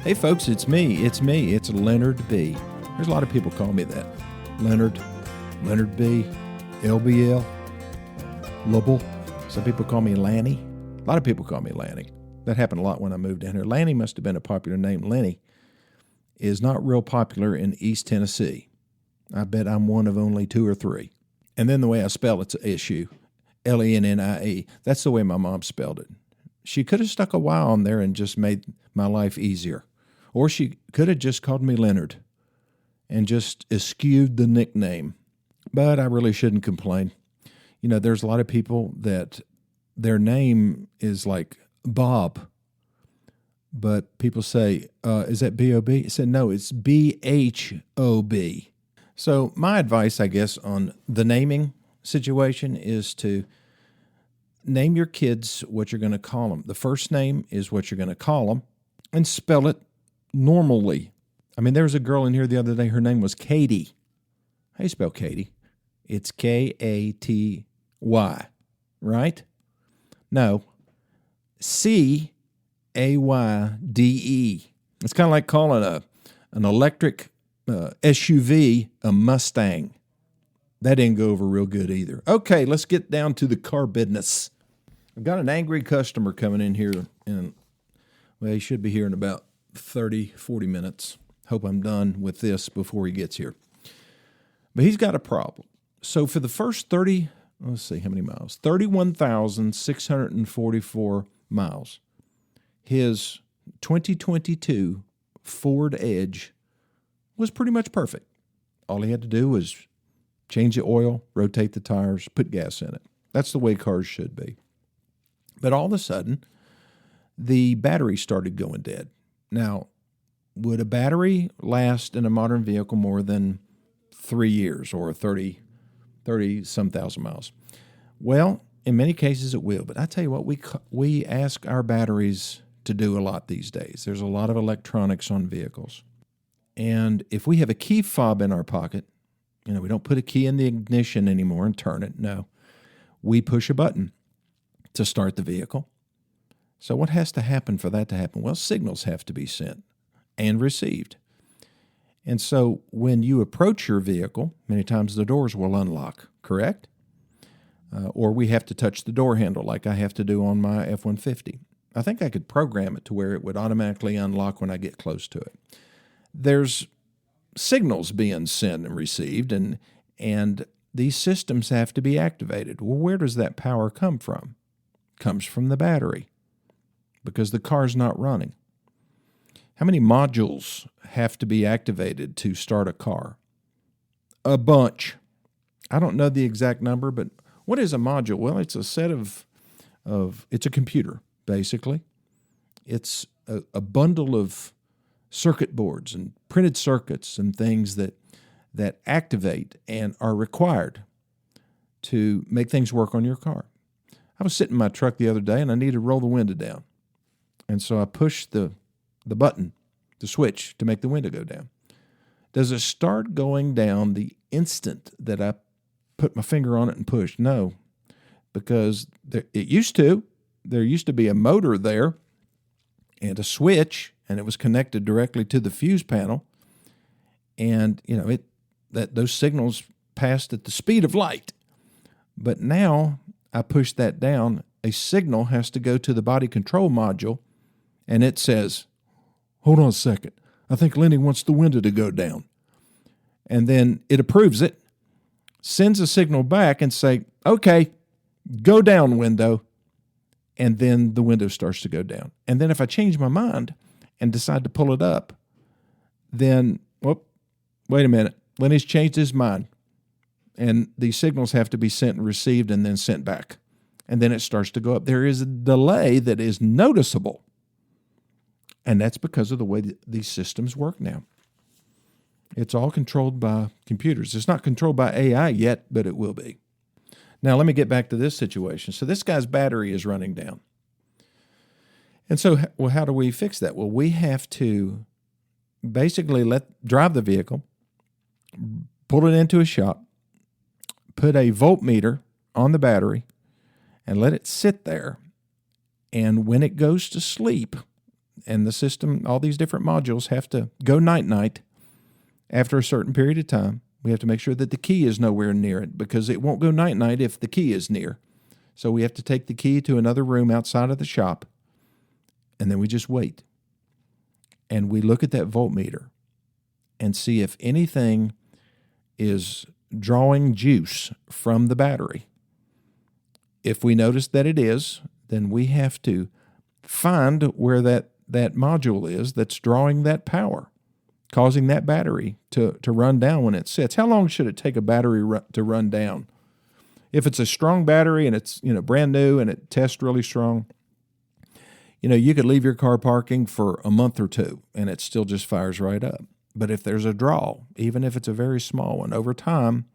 Hey folks, it's me. It's Leonard B. There's a lot of people call me that. Leonard B, LBL, Lubble. Some people call me Lanny. A lot of people call me Lanny. That happened a lot when I moved down here. Lanny must have been a popular name. Lenny is not real popular in East Tennessee. I bet I'm one of only two or three. And then the way I spell it's an issue. Lennie. That's the way my mom spelled it. She could have stuck a Y on there and just made my life easier. Or she could have just called me Leonard and just eschewed the nickname. But I really shouldn't complain. You know, there's a lot of people that their name is like Bob. But people say, is that B-O-B? I said, no, it's B-H-O-B. So my advice, I guess, on the naming situation is to name your kids what you're going to call them. The first name is what you're going to call them and spell it normally. I mean, there was a girl in here the other day. Her name was Katie. How do you spell Katie? It's K-A-T-Y, right? No, C-A-Y-D-E. It's kind of like calling an electric SUV a Mustang. That didn't go over real good either. Okay, let's get down to the car business. I've got an angry customer coming in here, and well, he should be here in about 30, 40 minutes. Hope I'm done with this before he gets here. But he's got a problem. So for the first 31,644 miles, his 2022 Ford Edge was pretty much perfect. All he had to do was change the oil, rotate the tires, put gas in it. That's the way cars should be. But all of a sudden, the battery started going dead. Now, would a battery last in a modern vehicle more than 3 years or 30-some thousand miles? Well, in many cases it will. But I tell you what, we ask our batteries to do a lot these days. There's a lot of electronics on vehicles. And if we have a key fob in our pocket, you know, we don't put a key in the ignition anymore and turn it. No, we push a button to start the vehicle. So what has to happen for that to happen? Well, signals have to be sent and received. And so when you approach your vehicle, many times the doors will unlock, correct? Or we have to touch the door handle like I have to do on my F-150. I think I could program it to where it would automatically unlock when I get close to it. There's signals being sent and received, and these systems have to be activated. Well, where does that power come from? It comes from the battery because the car's not running. How many modules have to be activated to start a car? A bunch. I don't know the exact number, but what is a module? Well, it's a set of it's a computer, basically. It's a bundle of circuit boards and printed circuits and things that activate and are required to make things work on your car. I was sitting in my truck the other day and I needed to roll the window down. And so I pushed the button, the switch, to make the window go down. Does it start going down the instant that I put my finger on it and push? No, because there used to be a motor there and a switch, and it was connected directly to the fuse panel. And, you know, those signals passed at the speed of light. But now I push that down, a signal has to go to the body control module, and it says, hold on a second, I think Lenny wants the window to go down. And then it approves it, sends a signal back and say, okay, go down, window. And then the window starts to go down. And then if I change my mind and decide to pull it up, then, wait a minute, Lenny's changed his mind. And these signals have to be sent and received and then sent back. And then it starts to go up. There is a delay that is noticeable. And that's because of the way these systems work now. It's all controlled by computers. It's not controlled by AI yet, but it will be. Now, let me get back to this situation. So this guy's battery is running down. And so, well, how do we fix that? Well, we have to basically drive the vehicle, pull it into a shop, put a voltmeter on the battery, and let it sit there. And when it goes to sleep, and the system, all these different modules have to go night-night after a certain period of time. We have to make sure that the key is nowhere near it, because it won't go night-night if the key is near. So we have to take the key to another room outside of the shop, and then we just wait. And we look at that voltmeter and see if anything is drawing juice from the battery. If we notice that it is, then we have to find where that module is that's drawing that power, causing that battery to run down when it sits. How long should it take a battery to run down? If it's a strong battery and it's brand new and it tests really strong, you could leave your car parking for a month or two and it still just fires right up. But if there's a draw, even if it's a very small one, over time,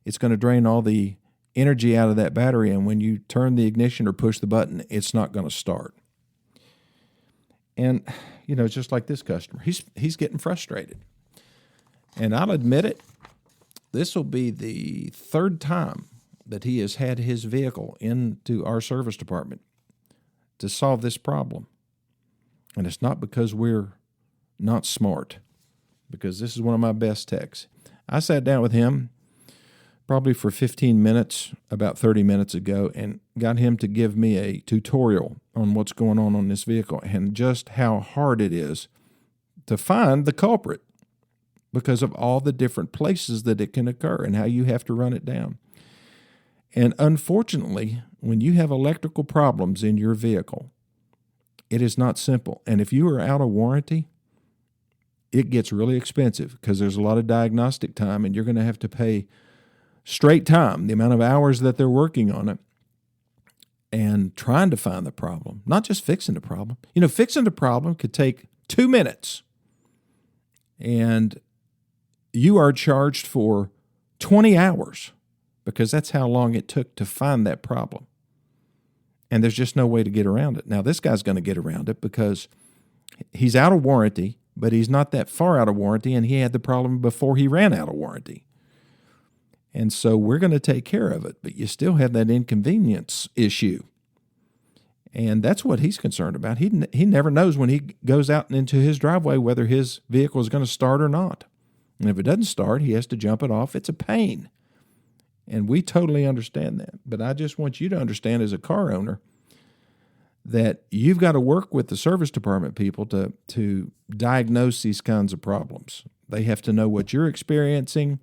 it's going to drain all the energy out of that battery, and when you turn the ignition or push the button, it's not going to start. And, just like this customer, he's getting frustrated. And I'll admit it, this will be the third time that he has had his vehicle into our service department to solve this problem. And it's not because we're not smart, because this is one of my best techs. I sat down with him probably for 15 minutes, about 30 minutes ago, and got him to give me a tutorial on what's going on this vehicle and just how hard it is to find the culprit because of all the different places that it can occur and how you have to run it down. And unfortunately, when you have electrical problems in your vehicle, it is not simple. And if you are out of warranty, it gets really expensive because there's a lot of diagnostic time, and you're going to have to pay straight time, the amount of hours that they're working on it, and trying to find the problem, not just fixing the problem. Fixing the problem could take 2 minutes, and you are charged for 20 hours because that's how long it took to find that problem. And there's just no way to get around it. Now, this guy's going to get around it because he's out of warranty, but he's not that far out of warranty, and he had the problem before he ran out of warranty. And so we're going to take care of it, but you still have that inconvenience issue. And that's what he's concerned about. He never knows when he goes out into his driveway whether his vehicle is going to start or not. And if it doesn't start, he has to jump it off. It's a pain. And we totally understand that. But I just want you to understand as a car owner that you've got to work with the service department people to diagnose these kinds of problems. They have to know what you're experiencing,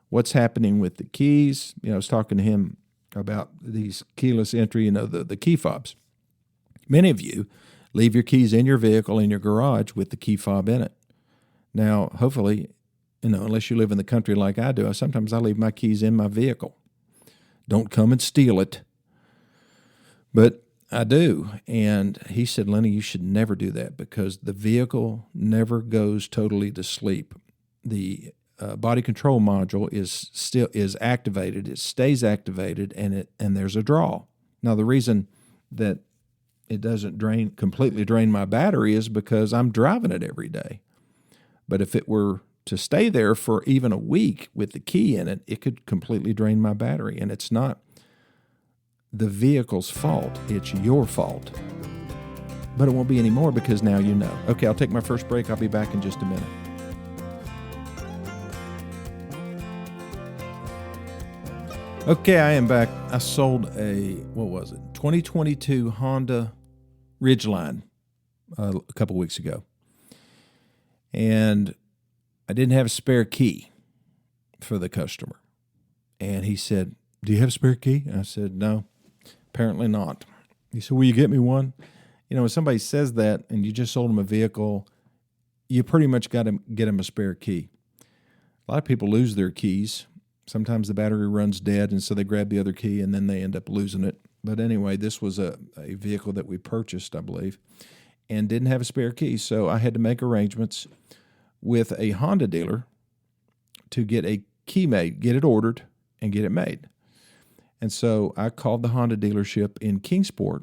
what's happening with the keys. I was talking to him about these keyless entry, the key fobs. Many of you leave your keys in your vehicle in your garage with the key fob in it. Now, hopefully, unless you live in the country like I do, sometimes I leave my keys in my vehicle. Don't come and steal it. But I do. And he said, Lenny, you should never do that because the vehicle never goes totally to sleep. The body control module is activated. It stays activated, and there's a draw. Now, the reason that it doesn't completely drain my battery is because I'm driving it every day. But if it were to stay there for even a week with the key in it, it could completely drain my battery. And it's not the vehicle's fault. It's your fault. But it won't be anymore because now you know. Okay, I'll take my first break. I'll be back in just a minute. Okay, I am back. I sold a 2022 Honda Ridgeline a couple weeks ago. And I didn't have a spare key for the customer. And he said, do you have a spare key? And I said, no, apparently not. He said, will you get me one? When somebody says that and you just sold them a vehicle, you pretty much got to get them a spare key. A lot of people lose their keys. Sometimes the battery runs dead, and so they grab the other key, and then they end up losing it. But anyway, this was a vehicle that we purchased, I believe, and didn't have a spare key. So I had to make arrangements with a Honda dealer to get a key made, get it ordered, and get it made. And so I called the Honda dealership in Kingsport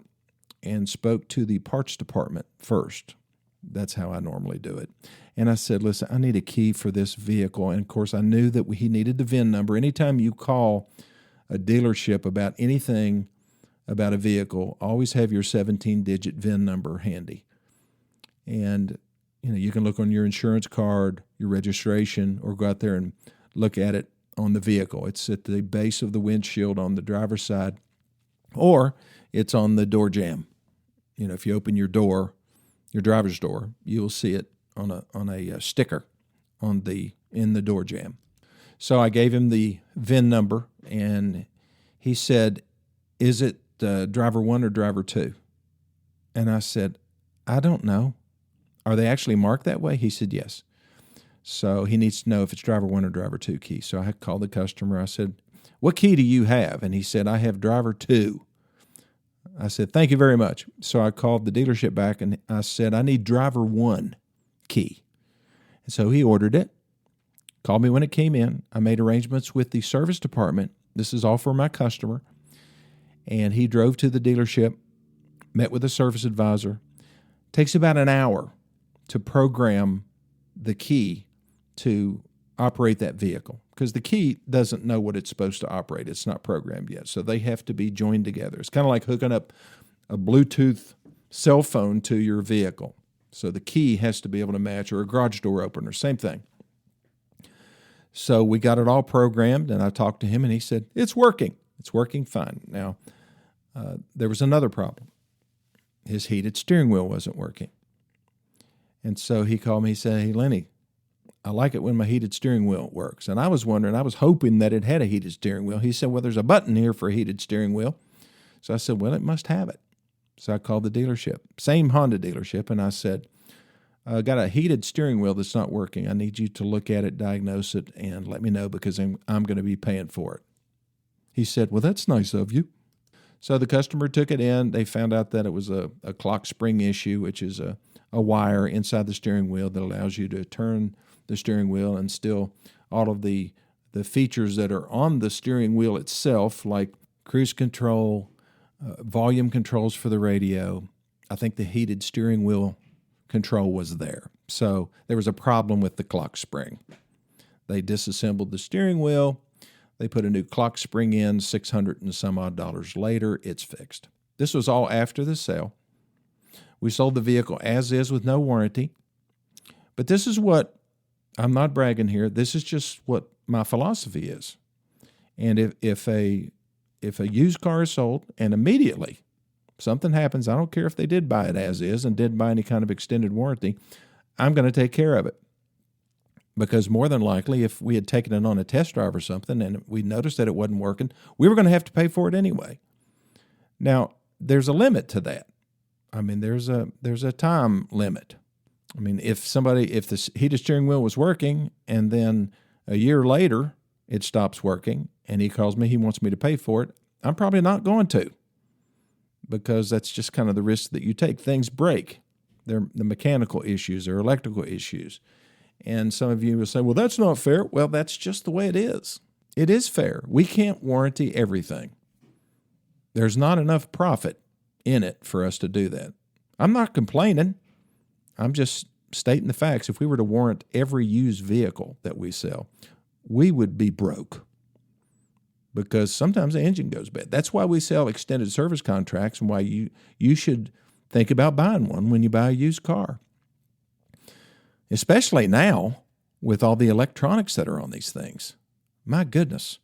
and spoke to the parts department first. That's how I normally do it. And I said, listen, I need a key for this vehicle. And, of course, I knew that he needed the VIN number. Anytime you call a dealership about anything about a vehicle, always have your 17-digit VIN number handy. And you can look on your insurance card, your registration, or go out there and look at it on the vehicle. It's at the base of the windshield on the driver's side, or it's on the door jamb. If you open your door, your driver's door, you'll see it on a sticker in the door jamb. So I gave him the VIN number, and he said, "Is it driver 1 or driver 2?" And I said, "I don't know. Are they actually marked that way?" He said, "Yes." So he needs to know if it's driver 1 or driver 2 key. So I called the customer. I said, "What key do you have?" And he said, "I have driver 2. I said, "Thank you very much." So I called the dealership back, and I said, "I need driver 1 key." And so he ordered it, called me when it came in. I made arrangements with the service department. This is all for my customer. And he drove to the dealership, met with a service advisor. Takes about an hour to program the key to operate that vehicle, because the key doesn't know what it's supposed to operate. It's not programmed yet. So they have to be joined together. It's kind of like hooking up a Bluetooth cell phone to your vehicle. So the key has to be able to match, or a garage door opener, same thing. So we got it all programmed, and I talked to him, and he said, "It's working. It's working fine." Now, there was another problem. His heated steering wheel wasn't working. And so he called me. He said, "Hey, Lenny, I like it when my heated steering wheel works." And I was hoping that it had a heated steering wheel. He said, "Well, there's a button here for a heated steering wheel." So I said, "Well, it must have it." So I called the dealership, same Honda dealership, and I said, "I got a heated steering wheel that's not working. I need you to look at it, diagnose it, and let me know, because I'm going to be paying for it." He said, "Well, that's nice of you." So the customer took it in. They found out that it was a clock spring issue, which is a wire inside the steering wheel that allows you to turn the steering wheel, and still all of the features that are on the steering wheel itself, like cruise control, volume controls for the radio. I think the heated steering wheel control was there. So there was a problem with the clock spring. They disassembled the steering wheel. They put a new clock spring in. $600 and some odd later, it's fixed. This was all after the sale. We sold the vehicle as is with no warranty. But this is what, I'm not bragging here, this is just what my philosophy is. And if a used car is sold and immediately something happens, I don't care if they did buy it as is and didn't buy any kind of extended warranty, I'm going to take care of it. Because more than likely, if we had taken it on a test drive or something and we noticed that it wasn't working, we were going to have to pay for it anyway. Now, there's a limit to that. I mean, there's a time limit. I mean, if the heated steering wheel was working and then a year later it stops working and he calls me, he wants me to pay for it, I'm probably not going to, because that's just kind of the risk that you take. Things break. They're the mechanical issues or electrical issues. And some of you will say, "Well, that's not fair." Well, that's just the way it is. It is fair. We can't warranty everything. There's not enough profit in it for us to do that. I'm not complaining. I'm just stating the facts. If we were to warrant every used vehicle that we sell, we would be broke, because sometimes the engine goes bad. That's why we sell extended service contracts, and why you should think about buying one when you buy a used car. Especially now with all the electronics that are on these things. My goodness.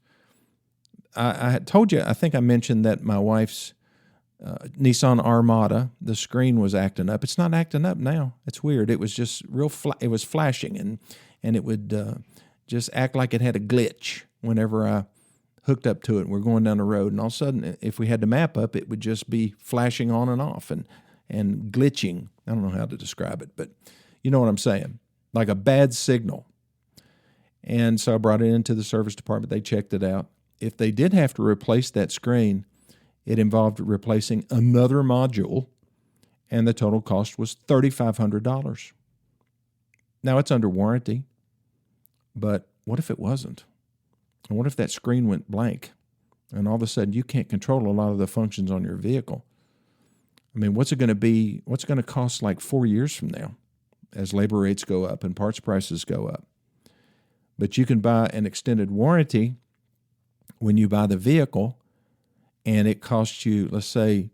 I had told you, I think I mentioned that my wife's Nissan Armada, the screen was acting up. It's not acting up now. It's weird. It was just it was flashing, and it would just act like it had a glitch whenever I hooked up to it and we're going down the road. And all of a sudden, if we had the map up, it would just be flashing on and off and glitching. I don't know how to describe it, but you know what I'm saying, like a bad signal. And so I brought it into the service department. They checked it out. If they did have to replace that screen, it involved replacing another module, and the total cost was $3,500. Now, it's under warranty, but what if it wasn't? And what if that screen went blank, and all of a sudden you can't control a lot of the functions on your vehicle? I mean, what's it going to be? What's it going to cost like 4 years from now as labor rates go up and parts prices go up? But you can buy an extended warranty when you buy the vehicle, and it costs you, let's say,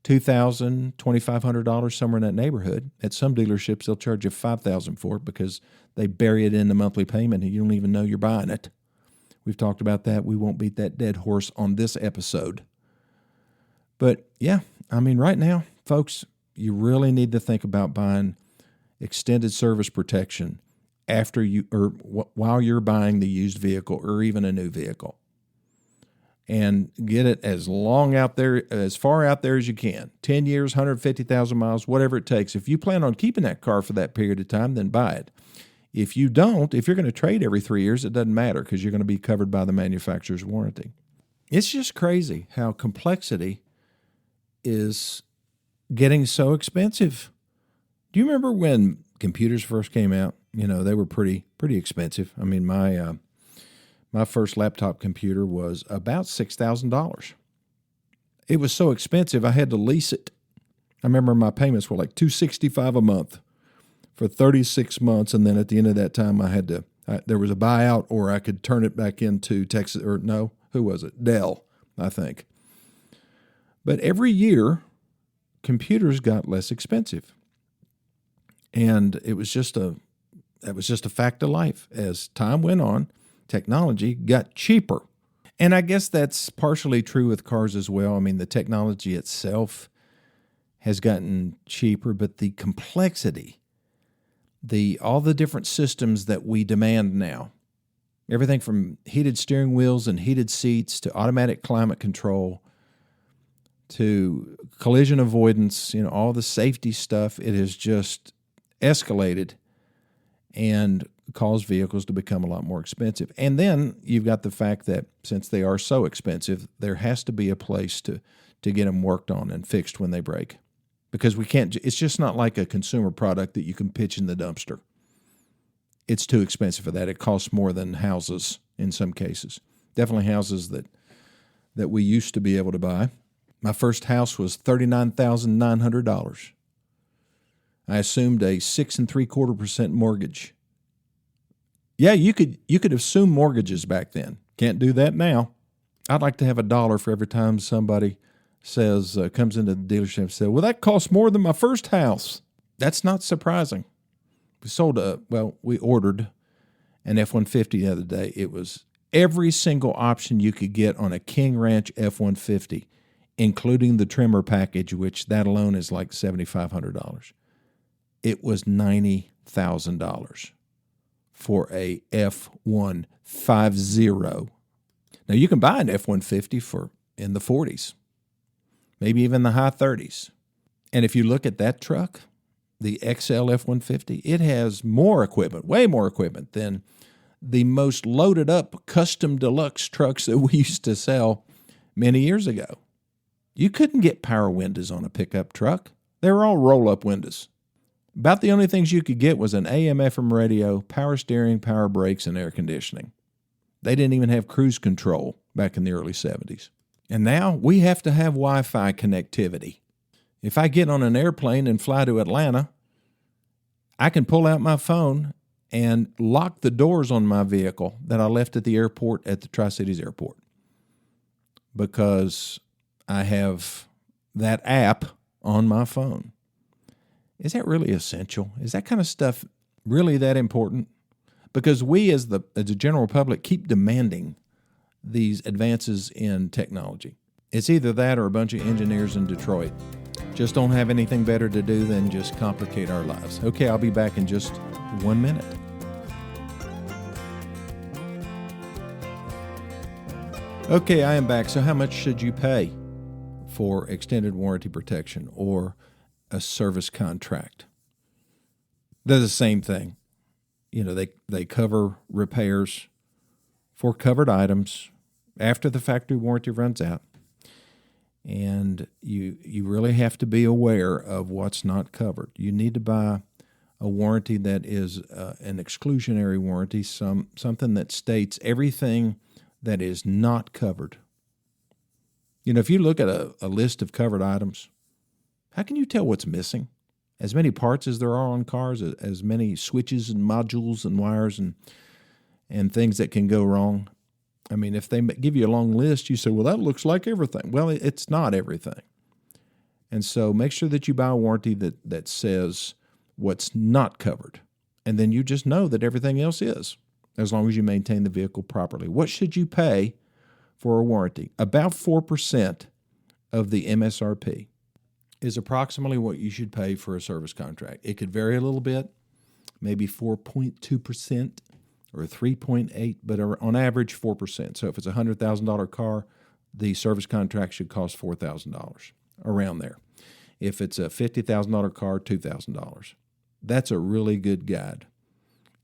$2,000, $2,500, somewhere in that neighborhood. At some dealerships, they'll charge you $5,000 for it because they bury it in the monthly payment and you don't even know you're buying it. We've talked about that. We won't beat that dead horse on this episode. But yeah, I mean, right now, folks, you really need to think about buying extended service protection after you or while you're buying the used vehicle or even a new vehicle. And get it as long out there, as far out there as you can. 10 years, 150,000 miles, whatever it takes. If you plan on keeping that car for that period of time, then buy it. If you don't, if you're going to trade every 3 years, it doesn't matter because you're going to be covered by the manufacturer's warranty. It's just crazy how complexity is getting so expensive. Do you remember when computers first came out? You know, they were pretty expensive. I mean, my first laptop computer was about $6,000. It was so expensive I had to lease it. I remember my payments were like $265 a month for 36 months, and then at the end of that time there was a buyout, or I could turn it back into Texas, or no, who was it? Dell, I think. But every year, computers got less expensive. And that was just a fact of life. As time went on, technology got cheaper. And I guess that's partially true with cars as well. I mean, the technology itself has gotten cheaper, but the complexity, all the different systems that we demand now, everything from heated steering wheels and heated seats to automatic climate control to collision avoidance, you know, all the safety stuff, it has just escalated and caused vehicles to become a lot more expensive. And then you've got the fact that since they are so expensive, there has to be a place to get them worked on and fixed when they break. Because it's just not like a consumer product that you can pitch in the dumpster. It's too expensive for that. It costs more than houses in some cases. Definitely houses that we used to be able to buy. My first house was $39,900. I assumed a 6 3/4% mortgage. Yeah, you could assume mortgages back then. Can't do that now. I'd like to have $1 for every time somebody says comes into the dealership and says, "Well, that costs more than my first house." That's not surprising. We ordered an F-150 the other day. It was every single option you could get on a King Ranch F-150, including the trimmer package, which that alone is like $7,500. It was $90,000 for a F-150. Now, you can buy an F-150 for in the 40s, maybe even the high 30s. And if you look at that truck, the XL F-150, it has more equipment, way more equipment than the most loaded up custom deluxe trucks that we used to sell many years ago. You couldn't get power windows on a pickup truck. They were all roll-up windows. About the only things you could get was an AM/FM radio, power steering, power brakes, and air conditioning. They didn't even have cruise control back in the early 70s. And now we have to have Wi-Fi connectivity. If I get on an airplane and fly to Atlanta, I can pull out my phone and lock the doors on my vehicle that I left at the airport at the Tri-Cities Airport because I have that app on my phone. Is that really essential? Is that kind of stuff really that important? Because we as the general public keep demanding these advances in technology. It's either that or a bunch of engineers in Detroit just don't have anything better to do than just complicate our lives. Okay, I'll be back in just 1 minute. Okay, I am back. So how much should you pay for extended warranty protection or a service contract? They're the same thing. You know, they cover repairs for covered items after the factory warranty runs out. And you really have to be aware of what's not covered. You need to buy a warranty that is an exclusionary warranty, something that states everything that is not covered. You know, if you look at a list of covered items, how can you tell what's missing? As many parts as there are on cars, as many switches and modules and wires and things that can go wrong. I mean, if they give you a long list, you say, well, that looks like everything. Well, it's not everything. And so make sure that you buy a warranty that says what's not covered. And then you just know that everything else is, as long as you maintain the vehicle properly. What should you pay for a warranty? About 4% of the MSRP is approximately what you should pay for a service contract. It could vary a little bit, maybe 4.2% or 3.8%, but on average 4%. So if it's a $100,000 car, the service contract should cost $4,000, around there. If it's a $50,000 car, $2,000. That's a really good guide.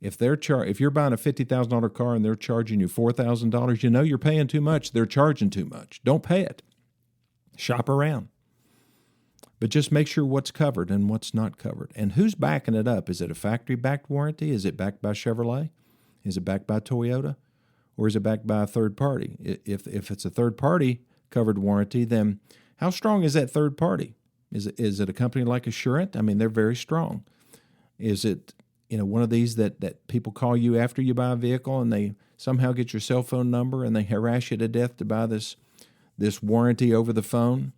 If you're buying a $50,000 car and they're charging you $4,000, you know you're paying too much. They're charging too much. Don't pay it. Shop around. But just make sure what's covered and what's not covered. And who's backing it up? Is it a factory-backed warranty? Is it backed by Chevrolet? Is it backed by Toyota? Or is it backed by a third party? If it's a third-party covered warranty, then how strong is that third party? Is it a company like Assurant? I mean, they're very strong. Is it one of these that people call you after you buy a vehicle and they somehow get your cell phone number and they harass you to death to buy this warranty over the phone?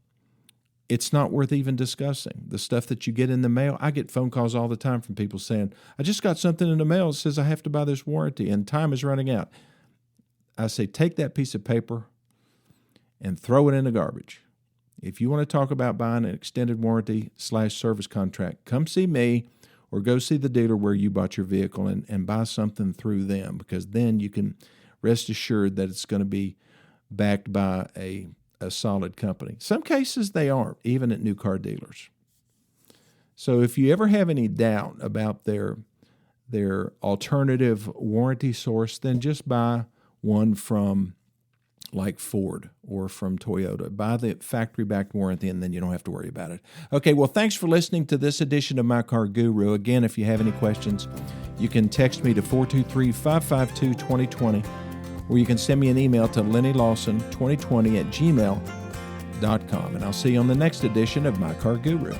It's not worth even discussing. The stuff that you get in the mail, I get phone calls all the time from people saying, I just got something in the mail that says I have to buy this warranty and time is running out. I say, take that piece of paper and throw it in the garbage. If you want to talk about buying an extended warranty / service contract, come see me or go see the dealer where you bought your vehicle and buy something through them, because then you can rest assured that it's going to be backed by a solid company. Some cases they aren't, even at new car dealers. So if you ever have any doubt about their alternative warranty source, then just buy one from like Ford or from Toyota. Buy the factory-backed warranty, and then you don't have to worry about it. Okay, well, thanks for listening to this edition of My Car Guru. Again, if you have any questions, you can text me to 423-552-2020, or you can send me an email to lennylawson2020@gmail.com. And I'll see you on the next edition of My Car Guru.